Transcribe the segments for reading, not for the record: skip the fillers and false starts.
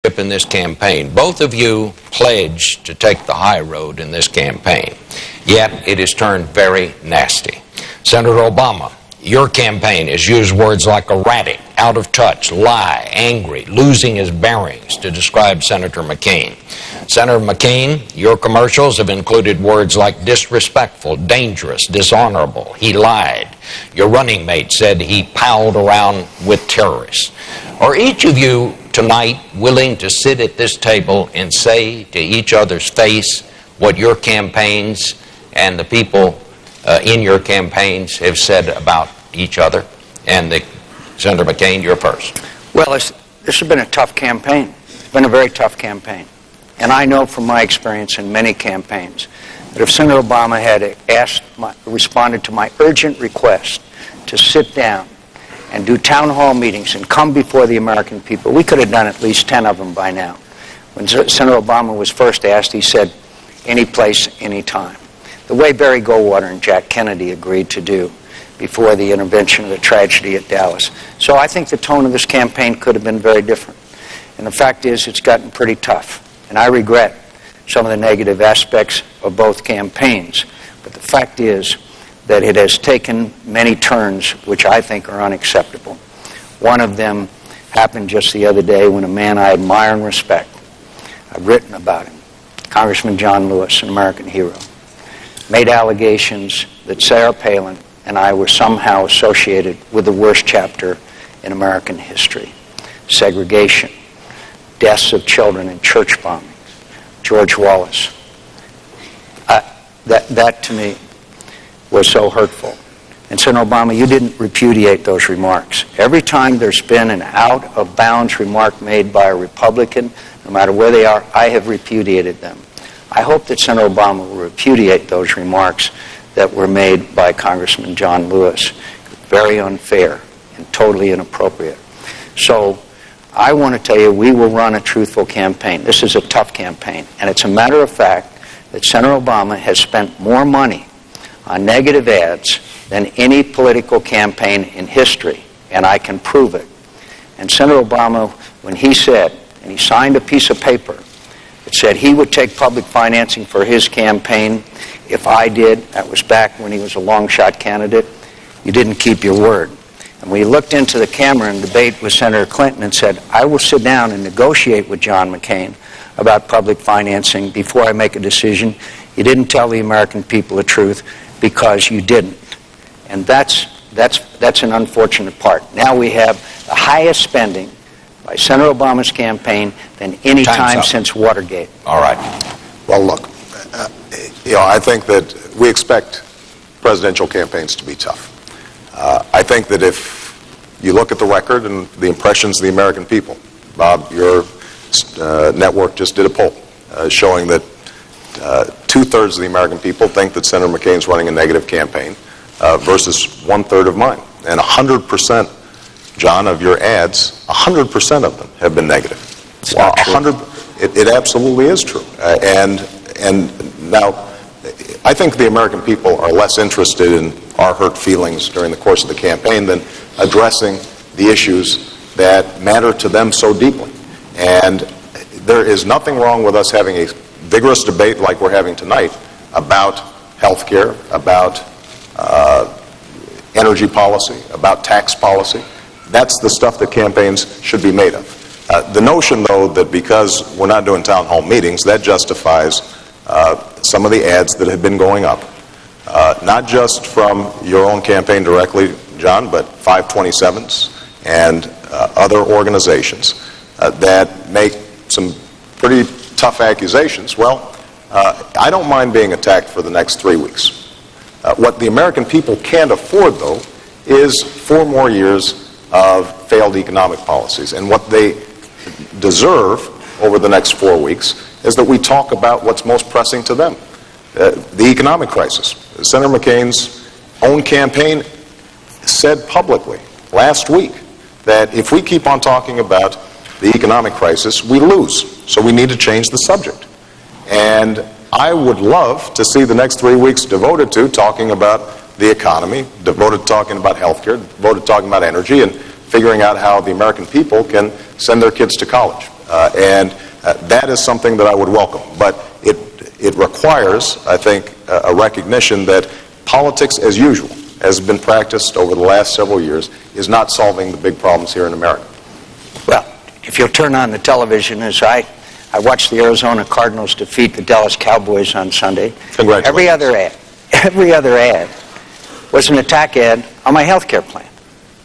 leadership in this campaign. Both of you pledged to take the high road in this campaign, yet it has turned very nasty. Senator Obama, your campaign has used words like erratic, out of touch, lie, angry, losing his bearings to describe Senator McCain. Senator McCain, your commercials have included words like disrespectful, dangerous, dishonorable. He lied. Your running mate said he palled around with terrorists. Are each of you tonight willing to sit at this table and say to each other's face what your campaigns and the people in your campaigns have said about each other? And Senator McCain, you're first. Well, this has been a tough campaign. It's been a very tough campaign. And I know from my experience in many campaigns that if Senator Obama had responded to my urgent request to sit down and do town hall meetings and come before the American people, we could have done at least 10 of them by now. When Senator Obama was first asked, he said, any place, any time. The way Barry Goldwater and Jack Kennedy agreed to do before the intervention of the tragedy at Dallas. So I think the tone of this campaign could have been very different. And the fact is, it's gotten pretty tough. And I regret some of the negative aspects of both campaigns. But the fact is that it has taken many turns which I think are unacceptable. One of them happened just the other day when a man I admire and respect, I've written about him, Congressman John Lewis, an American hero, made allegations that Sarah Palin and I were somehow associated with the worst chapter in American history. Segregation, deaths of children in church bombings, George Wallace. That to me was so hurtful. And Senator Obama, you didn't repudiate those remarks. Every time there's been an out-of-bounds remark made by a Republican, no matter where they are, I have repudiated them. I hope that Senator Obama will repudiate those remarks that were made by Congressman John Lewis. Very unfair and totally inappropriate. So I want to tell you, we will run a truthful campaign. This is a tough campaign. And it's a matter of fact that Senator Obama has spent more money on negative ads than any political campaign in history. And I can prove it. And Senator Obama, when he said, and he signed a piece of paper that said he would take public financing for his campaign if I did, that was back when he was a long-shot candidate, you didn't keep your word. And we looked into the camera and debate with Senator Clinton and said, I will sit down and negotiate with John McCain about public financing before I make a decision. You didn't tell the American people the truth because you didn't. And that's an unfortunate part. Now we have the highest spending by Senator Obama's campaign than any time since Watergate. All right. Well, look, I think that we expect presidential campaigns to be tough. I think that if you look at the record and the impressions of the American people, Bob, your network just did a poll showing that 2/3 of the American people think that Senator McCain's running a negative campaign versus 1/3 of mine. And 100%, John, of your ads, 100% of them have been negative. Wow, 100. It absolutely is true. And now, I think the American people are less interested in our hurt feelings during the course of the campaign than addressing the issues that matter to them so deeply. And there is nothing wrong with us having a vigorous debate like we're having tonight about health care, about energy policy, about tax policy. That's the stuff that campaigns should be made of. The notion, though, that because we're not doing town hall meetings, that justifies some of the ads that have been going up, not just from your own campaign directly, John, but 527s and other organizations that make some pretty tough accusations. Well, I don't mind being attacked for the next 3 weeks. What the American people can't afford, though, is 4 more years of failed economic policies. And what they deserve over the next 4 weeks is that we talk about what's most pressing to them, the economic crisis. Senator McCain's own campaign said publicly last week that if we keep on talking about the economic crisis, we lose. So we need to change the subject. And I would love to see the next 3 weeks devoted to talking about the economy, devoted to talking about health care, devoted to talking about energy, and figuring out how the American people can send their kids to college. And that is something that I would welcome. But it requires, I think, a recognition that politics as usual, as has been practiced over the last several years, is not solving the big problems here in America. Well, if you'll turn on the television, as I watched the Arizona Cardinals defeat the Dallas Cowboys on Sunday. Congratulations. Every other ad was an attack ad on my health care plan.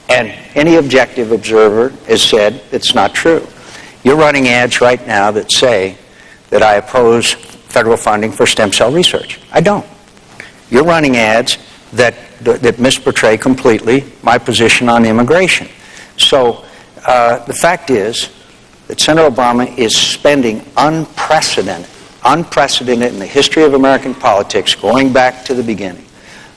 And any objective observer has said it's not true. You're running ads right now that say that I oppose federal funding for stem cell research. I don't. You're running ads that misportray completely my position on immigration. So the fact is that Senator Obama is spending unprecedented in the history of American politics, going back to the beginning,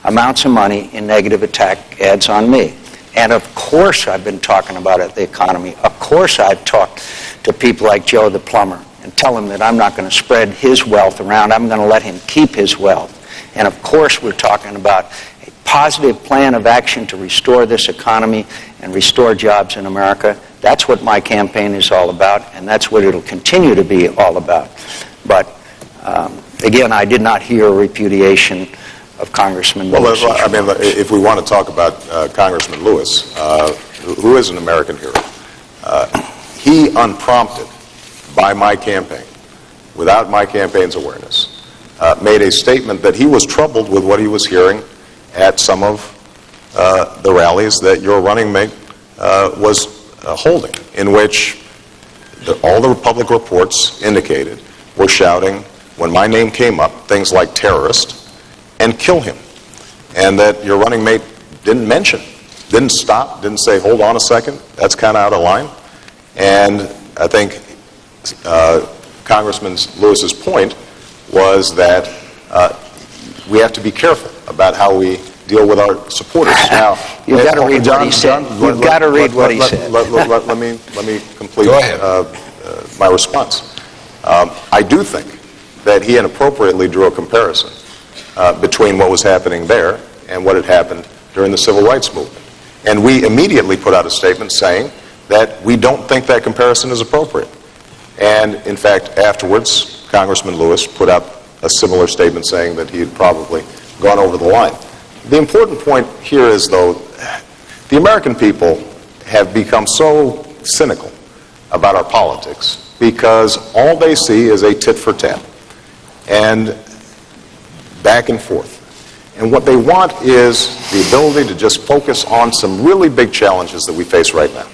amounts of money in negative attack ads on me. And of course I've been talking about the economy. Of course I've talked to people like Joe the plumber and tell him that I'm not going to spread his wealth around. I'm going to let him keep his wealth. And of course we're talking about a positive plan of action to restore this economy and restore jobs in America. That's what my campaign is all about, and that's what it'll continue to be all about. But again, I did not hear a repudiation of Congressman Lewis. Well, I mean, if we want to talk about Congressman Lewis, who is an American hero, he, unprompted by my campaign, without my campaign's awareness, made a statement that he was troubled with what he was hearing at some of the rallies that your running mate was holding, in which all the public reports indicated were shouting, when my name came up, things like terrorist and kill him. And that your running mate didn't mention, didn't stop, didn't say, hold on a second, that's kind of out of line. And I think Congressman Lewis's point was that we have to be careful about how we deal with our supporters. Now, you've got to read what he said. You've got to read what he said. Let me complete Go ahead. my response. I do think that he inappropriately drew a comparison between what was happening there and what had happened during the Civil Rights Movement. And we immediately put out a statement saying that we don't think that comparison is appropriate. And in fact, afterwards, Congressman Lewis put out a similar statement saying that he had probably gone over the line. The important point here is, though, the American people have become so cynical about our politics because all they see is a tit for tat and back and forth. And what they want is the ability to just focus on some really big challenges that we face right now.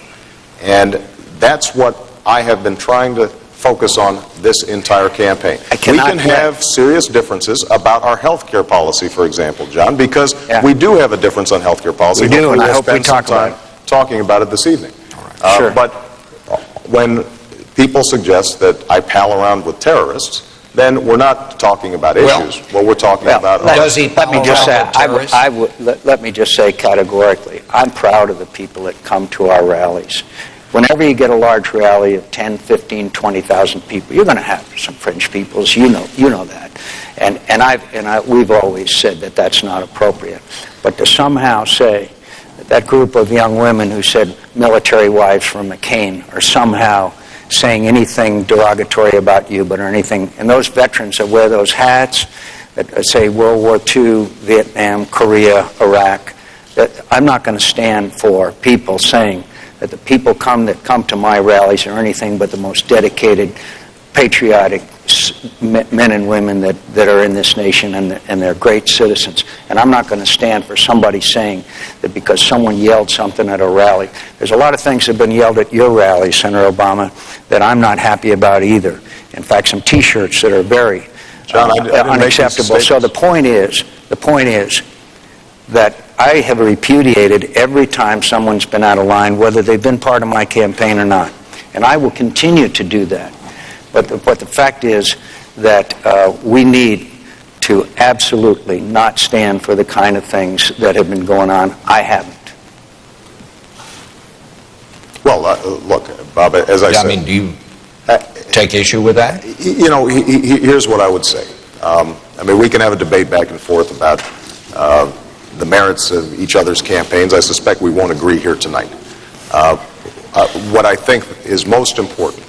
And that's what I have been trying to focus on this entire campaign. We can have serious differences about our health care policy, for example, John, because we do have a difference on health care policy. We do, and I we'll hope we spend some talk about time talking about it this evening. Sure. But when people suggest that I pal around with terrorists, then we're not talking about issues. What we're talking about are... Does he let me just say, terrorists? let me just say categorically, I'm proud of the people that come to our rallies. Whenever you get a large rally of 10, 15, 20,000 people, you're going to have some fringe peoples. You know that, and we've always said that that's not appropriate. But to somehow say that group of young women who said military wives from McCain are somehow saying anything derogatory about you, or anything, and those veterans that wear those hats that say World War II, Vietnam, Korea, Iraq, that I'm not going to stand for people saying that the people that come to my rallies are anything but the most dedicated, patriotic men and women that are in this nation, and they're great citizens. And I'm not going to stand for somebody saying that because someone yelled something at a rally. There's a lot of things that have been yelled at your rally, Senator Obama, that I'm not happy about either. In fact, some T-shirts that are very John, I didn't unacceptable. So the point is that I have repudiated every time someone's been out of line, whether they've been part of my campaign or not. And I will continue to do that. But the fact is that we need to absolutely not stand for the kind of things that have been going on. I haven't. Well, look, Bob, as I said... I mean, do you take issue with that? You know, here's what I would say. I mean, we can have a debate back and forth about the merits of each other's campaigns. I suspect we won't agree here tonight. What I think is most important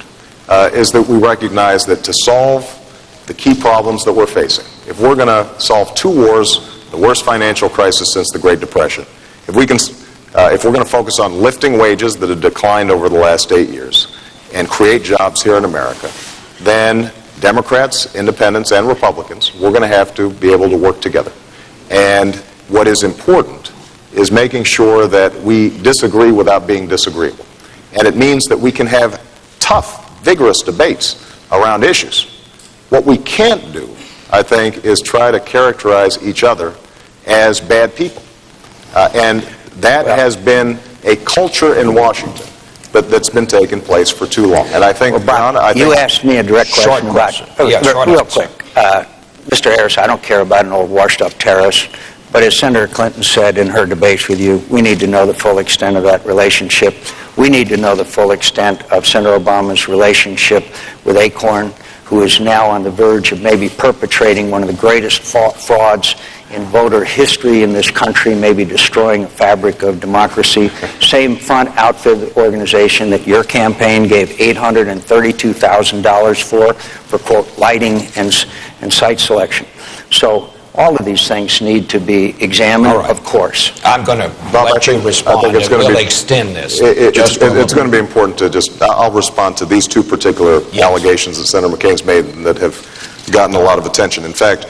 is that we recognize that to solve the key problems that we're facing, if we're going to solve two wars, the worst financial crisis since the Great Depression, if we're going to focus on lifting wages that have declined over the last 8 years and create jobs here in America, then Democrats, Independents, and Republicans, we're going to have to be able to work together. And what is important is making sure that we disagree without being disagreeable. And it means that we can have tough, vigorous debates around issues. What we can't do, I think, is try to characterize each other as bad people. And that has been a culture in Washington that's been taking place for too long. And I think, Bob, you asked me a direct question real quick. Mr. Harris, I don't care about an old washed-up terrorist, but as Senator Clinton said in her debates with you, we need to know the full extent of that relationship. We need to know the full extent of Senator Obama's relationship with Acorn, who is now on the verge of maybe perpetrating one of the greatest frauds in voter history in this country, maybe destroying the fabric of democracy. Same front outfit organization that your campaign gave $832,000 for quote, lighting and site selection. So all of these things need to be examined, of course. I'm going to let you respond, and we'll extend this. It's going to be important to I'll respond to these two particular allegations that Senator McCain's made that have gotten a lot of attention. In fact,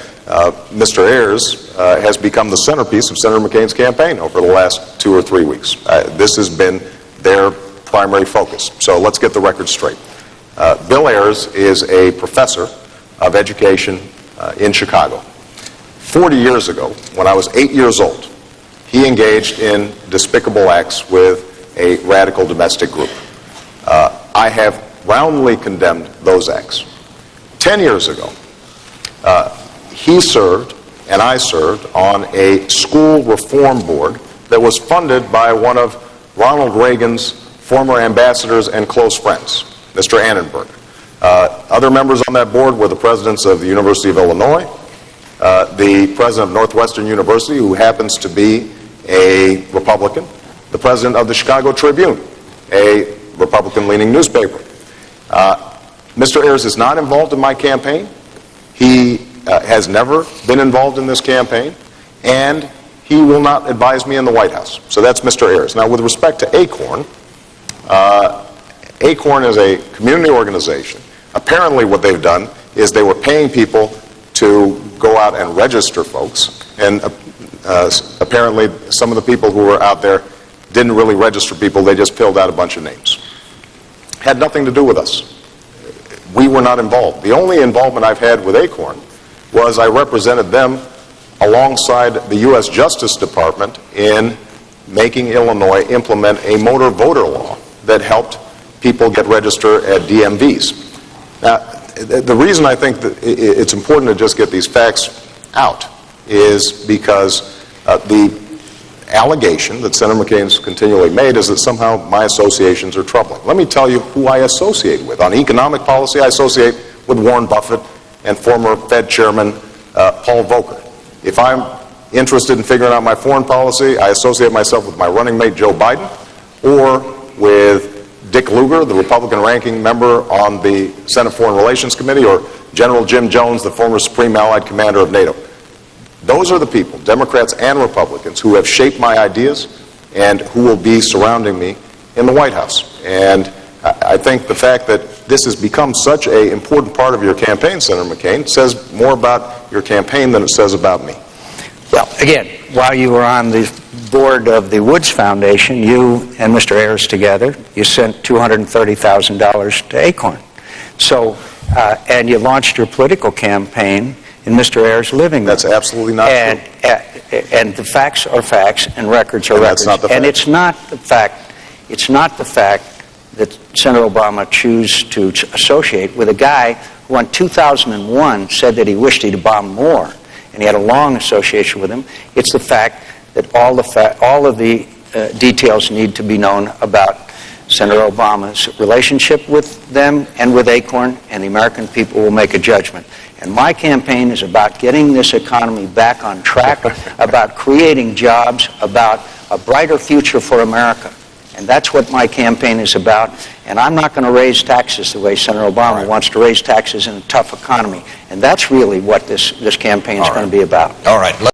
Mr. Ayers has become the centerpiece of Senator McCain's campaign over the last 2 or 3 weeks. This has been their primary focus. So let's get the record straight. Bill Ayers is a professor of education in Chicago. 40 years ago, when I was 8 years old, he engaged in despicable acts with a radical domestic group. I have roundly condemned those acts. 10 years ago, he served and I served on a school reform board that was funded by one of Ronald Reagan's former ambassadors and close friends, Mr. Annenberg. Other members on that board were the presidents of the University of Illinois, the president of Northwestern University, who happens to be a Republican, the president of the Chicago Tribune, a Republican-leaning newspaper. Mr. Ayers is not involved in my campaign. He has never been involved in this campaign, and he will not advise me in the White House. So that's Mr. Ayers. Now, with respect to Acorn, Acorn is a community organization. Apparently what they've done is they were paying people to go out and register folks, and apparently some of the people who were out there didn't really register people, they just filled out a bunch of names. Had nothing to do with us. We were not involved. The only involvement I've had with Acorn was I represented them alongside the U.S. Justice Department in making Illinois implement a motor voter law that helped people get registered at DMVs. Now, the reason I think that it's important to just get these facts out is because the allegation that Senator McCain's continually made is that somehow my associations are troubling. Let me tell you who I associate with. On economic policy, I associate with Warren Buffett and former Fed Chairman Paul Volcker. If I'm interested in figuring out my foreign policy, I associate myself with my running mate Joe Biden or with Dick Lugar, the Republican ranking member on the Senate Foreign Relations Committee, or General Jim Jones, the former Supreme Allied Commander of NATO. Those are the people, Democrats and Republicans, who have shaped my ideas and who will be surrounding me in the White House. And I think the fact that this has become such an important part of your campaign, Senator McCain, says more about your campaign than it says about me. Well, again, while you were on the board of the Woods Foundation, you and Mr. Ayers together, you sent $230,000 to Acorn. So, and you launched your political campaign in Mr. Ayers' living room. That's absolutely not true. And the facts are facts and records are records. That's not the fact. And it's not the fact that Senator Obama chose to associate with a guy who in 2001 said that he wished he'd bombed more, and he had a long association with him. It's the fact that all of the details need to be known about Senator Obama's relationship with them and with Acorn, and the American people will make a judgment. And my campaign is about getting this economy back on track, about creating jobs, about a brighter future for America. And that's what my campaign is about. And I'm not going to raise taxes the way Senator Obama wants to raise taxes in a tough economy. And that's really what this campaign is going to be about. All right.